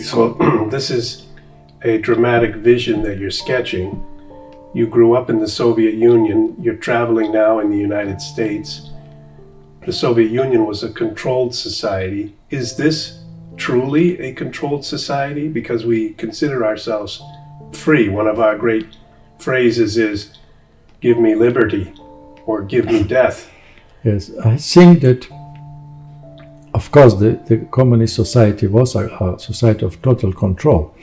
so this is a dramatic vision that you're sketching. You grew up in the Soviet Union. You're traveling now in the United States. The Soviet Union was a controlled society. Is this truly a controlled society? Because we consider ourselves free. One of our great phrases is, give me liberty or give me death. Yes, I think that, of course, the communist society was a society of total control.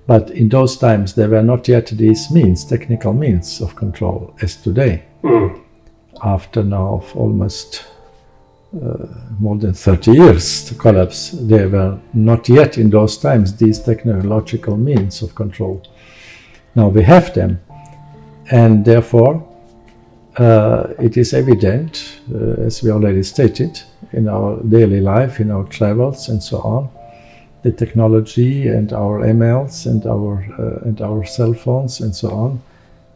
But in those times, there were not yet these means, technical means of control as today. After now of almost more than 30 years to collapse, there were not yet in those times these technological means of control. Now we have them, and therefore it is evident, as we already stated, in our daily life, in our travels and so on, the technology and our emails and our cell phones and so on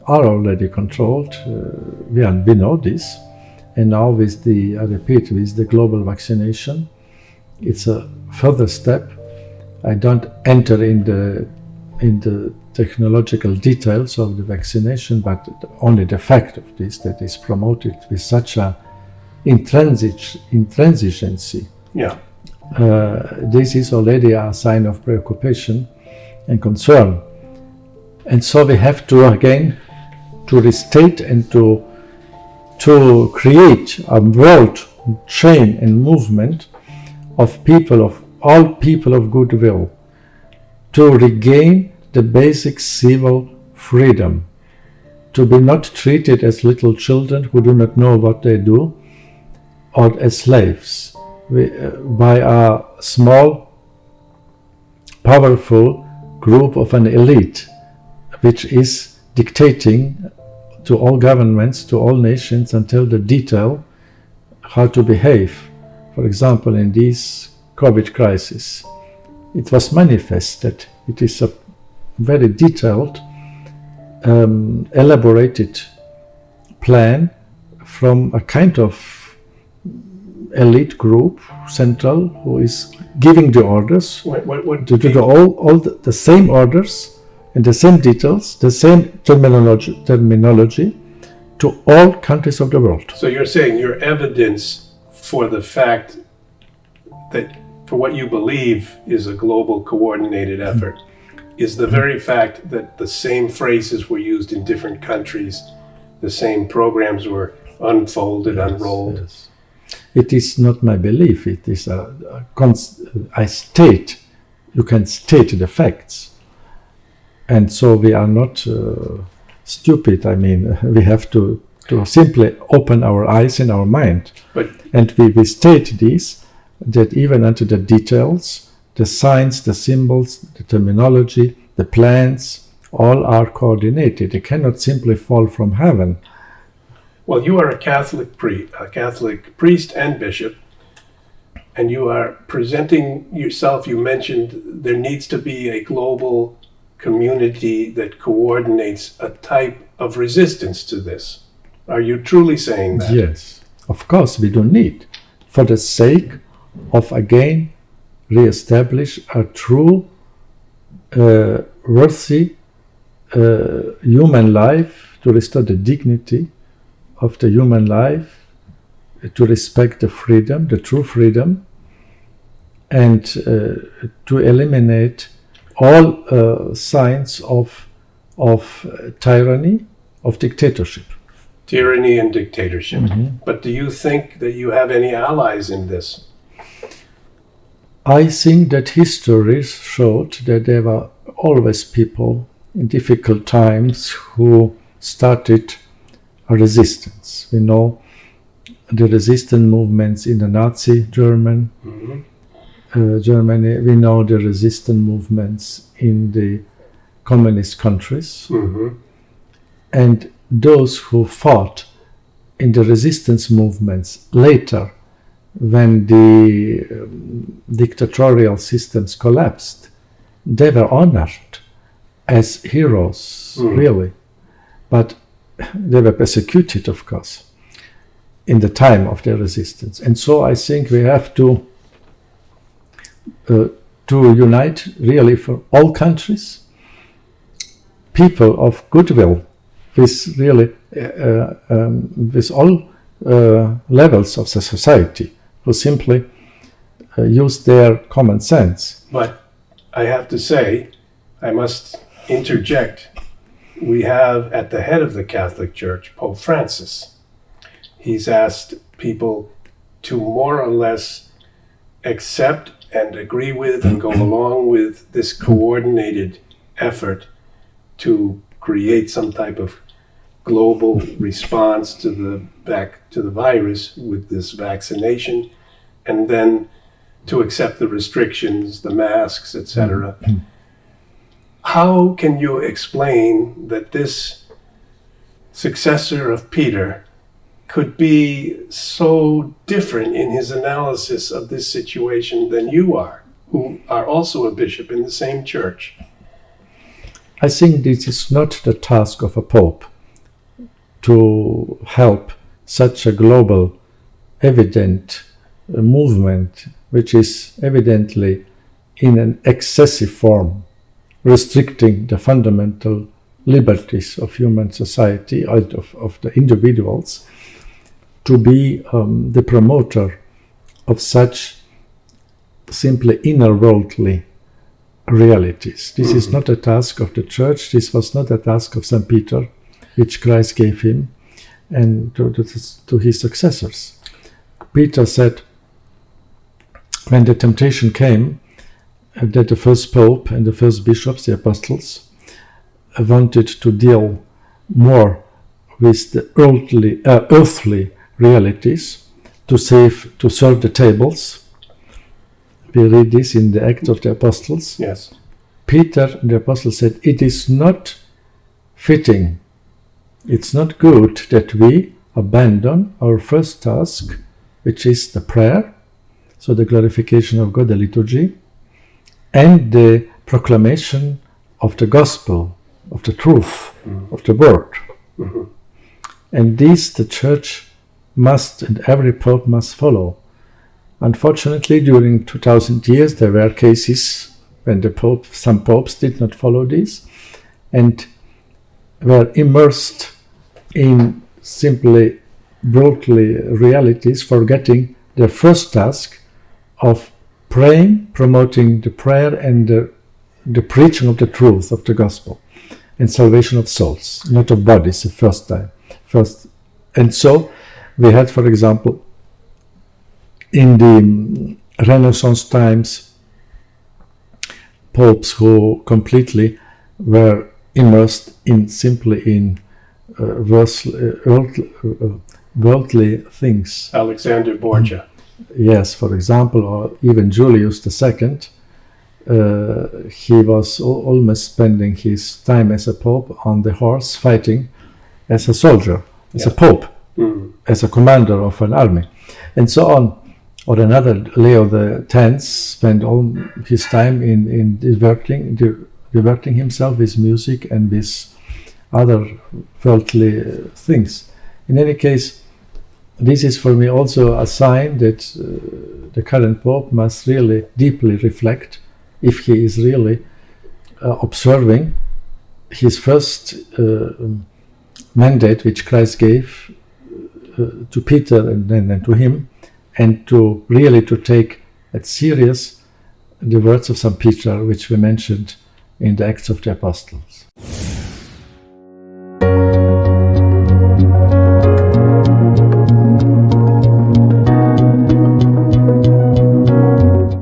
are already controlled. We know this, and now with the global vaccination, it's a further step. I don't enter in the technological details of the vaccination, but only the fact of this that is promoted with such a intransigency. Yeah. This is already a sign of preoccupation and concern. And so we have to again to restate and to create a world chain and movement of people, of all people of goodwill, to regain the basic civil freedom, to be not treated as little children who do not know what they do, or as slaves by a small, powerful group of an elite, which is dictating to all governments, to all nations, until the detail how to behave. For example, in this COVID crisis, it was manifest that it is a very detailed, elaborated plan from a kind of elite group, central, who is giving the orders, the same orders and the same details, the same terminology to all countries of the world. So you're saying your evidence for the fact that for what you believe is a global coordinated effort is the very fact that the same phrases were used in different countries, the same programs were unfolded, unrolled. Yes. It is not my belief. It is I state. You can state the facts, and so we are not stupid. I mean, we have to simply open our eyes and our mind, and we state this, that even unto the details, the signs, the symbols, the terminology, the plans, all are coordinated. They cannot simply fall from heaven. Well, you are a Catholic priest and bishop, and you are presenting yourself. You mentioned there needs to be a global community that coordinates a type of resistance to this. Are you truly saying that? Yes, of course we do need, for the sake of again re-establish a true, worthy human life, to restore the dignity of the human life, to respect the freedom, the true freedom, and to eliminate all signs of tyranny, of dictatorship. Tyranny and dictatorship. Mm-hmm. But do you think that you have any allies in this? I think that history showed that there were always people in difficult times who started a resistance. We know the resistance movements in the Nazi Germany. We know the resistance movements in the communist countries. And those who fought in the resistance movements later, when the dictatorial systems collapsed, they were honored as heroes, really. But they were persecuted, of course, in the time of their resistance. And so I think we have to to unite really for all countries, people of goodwill, with really with all levels of the society, who simply use their common sense. But I have to say, I must interject, we have at the head of the Catholic Church, Pope Francis. He's asked people to more or less accept and agree with and go along with this coordinated effort to create some type of global response to the virus with this vaccination, and then to accept the restrictions, the masks, etc. How can you explain that this successor of Peter could be so different in his analysis of this situation than you are, who are also a bishop in the same church? I think this is not the task of a pope to help such a global, evident movement, which is evidently in an excessive form, restricting the fundamental liberties of human society, of the individuals, to be the promoter of such simply inner-worldly realities. This is not a task of the Church. This was not a task of St. Peter, which Christ gave him and to his successors. Peter said, when the temptation came, that the first pope and the first bishops, the apostles, wanted to deal more with the earthly realities, to serve the tables. We read this in the Acts of the Apostles. Yes. Peter, the apostle, said, it is not fitting, it's not good that we abandon our first task, which is the prayer, so the glorification of God, the liturgy, and the proclamation of the gospel, of the truth, of the word. And this the Church must, and every pope must follow. Unfortunately, during 2000 years, there were cases when some popes did not follow this and were immersed in simply worldly realities, forgetting their first task of praying, promoting the prayer and the preaching of the truth of the gospel and salvation of souls, not of bodies, the first time. And so we had, for example, in the Renaissance times, popes who completely were immersed simply in worldly things. Alexander Borgia. Yes, for example, or even Julius II, he was almost spending his time as a pope on the horse, fighting as a soldier, as a pope, as a commander of an army, and so on. Or another, Leo X, spent all his time in diverting himself with music and with other worldly things. In any case, this is for me also a sign that the current Pope must really deeply reflect if he is really observing his first mandate which Christ gave to Peter and then to him, and to really to take at serious the words of St. Peter which we mentioned in the Acts of the Apostles.